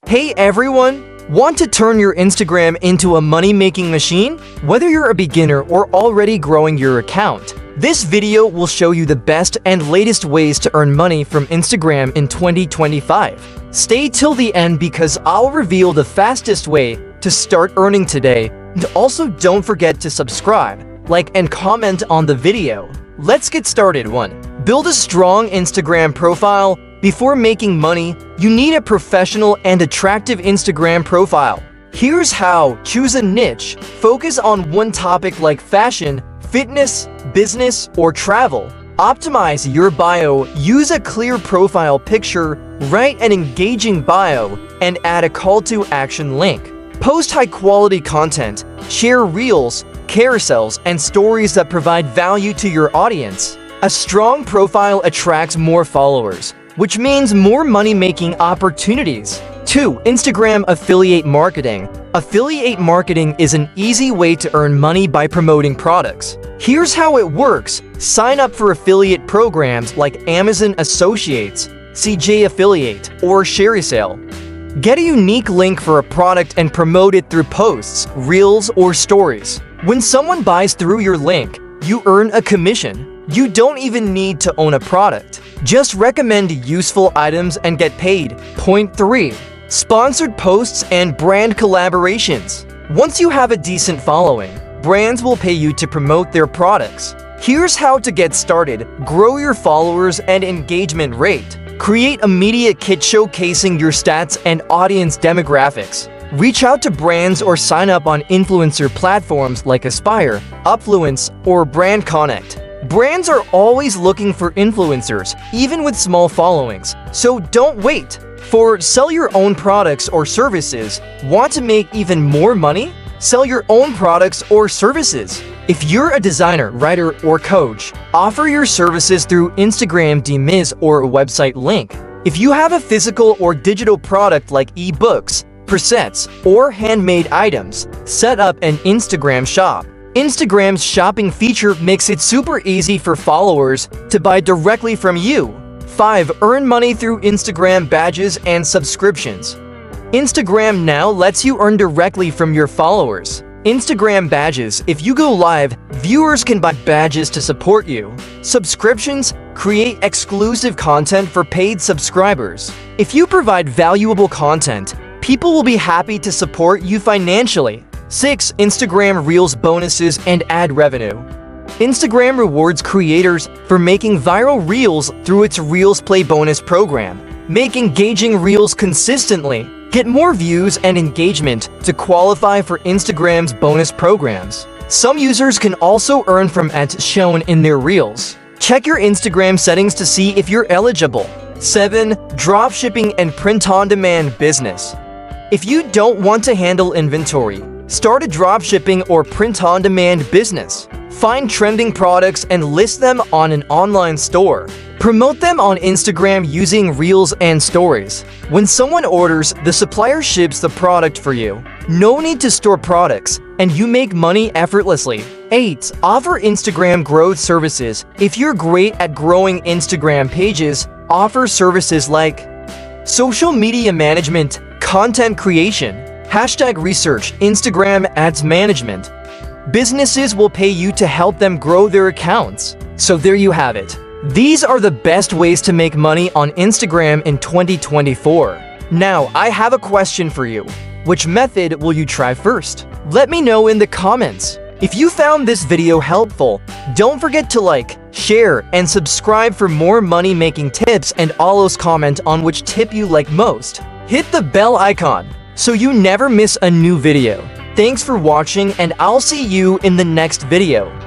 Hey everyone! Want to turn your Instagram into a money-making machine? Whether you're a beginner or already growing your account, this video will show you the best and latest ways to earn money from Instagram in 2025. Stay till the end because I'll reveal the fastest way to start earning today, and also don't forget to subscribe, like, and comment on the video. Let's get started. 1. Build a strong Instagram profile. Before making money, you need a professional and attractive Instagram profile. Here's how. Choose a niche. Focus on one topic like fashion, fitness, business, or travel. Optimize your bio. Use a clear profile picture, write an engaging bio, and add a call to action link. Post high-quality content. Share reels, carousels, and stories that provide value to your audience. A strong profile attracts more followers, which means more money-making opportunities. 2. Instagram affiliate marketing. Affiliate marketing is an easy way to earn money by promoting products. Here's how it works. Sign up for affiliate programs like Amazon Associates, CJ Affiliate, or ShareSale. Get a unique link for a product and promote it through posts, reels, or stories. When someone buys through your link, you earn a commission. You don't even need to own a product. Just recommend useful items and get paid. Point 3. Sponsored posts and brand collaborations. Once you have a decent following, brands will pay you to promote their products. Here's how to get started. Grow your followers and engagement rate. Create a media kit showcasing your stats and audience demographics. Reach out to brands or sign up on influencer platforms like Aspire, Upfluence, or BrandConnect. Brands are always looking for influencers, even with small followings, so don't wait. 4. Sell your own products or services. Want to make even more money? Sell your own products or services. If you're a designer, writer, or coach, offer your services through Instagram DMs or a website link. If you have a physical or digital product like ebooks, presets, or handmade items, set up an Instagram shop. Instagram's shopping feature makes it super easy for followers to buy directly from you. 5. Earn money through Instagram badges and subscriptions. Instagram now lets you earn directly from your followers. Instagram badges. If you go live, viewers can buy badges to support you. Subscriptions. Create exclusive content for paid subscribers. If you provide valuable content, people will be happy to support you financially. 6. Instagram Reels bonuses and ad revenue. Instagram rewards creators for making viral reels through its Reels Play bonus program. Make engaging reels consistently. Get more views and engagement to qualify for Instagram's bonus programs. Some users can also earn from ads shown in their reels. Check your Instagram settings to see if you're eligible. 7. Dropshipping and print-on-demand business. If you don't want to handle inventory, start a dropshipping or print-on-demand business. Find trending products and list them on an online store. Promote them on Instagram using Reels and Stories. When someone orders, the supplier ships the product for you. No need to store products, and you make money effortlessly. 8. Offer Instagram growth services. If you're great at growing Instagram pages, offer services like social media management, content creation, hashtag research, Instagram ads management. Businesses will pay you to help them grow their accounts. So there you have it. These are the best ways to make money on Instagram in 2024. Now, I have a question for you. Which method will you try first? Let me know in the comments. If you found this video helpful, don't forget to like, share, and subscribe for more money-making tips, and always comment on which tip you like most. Hit the bell icon so you never miss a new video. Thanks for watching, and I'll see you in the next video.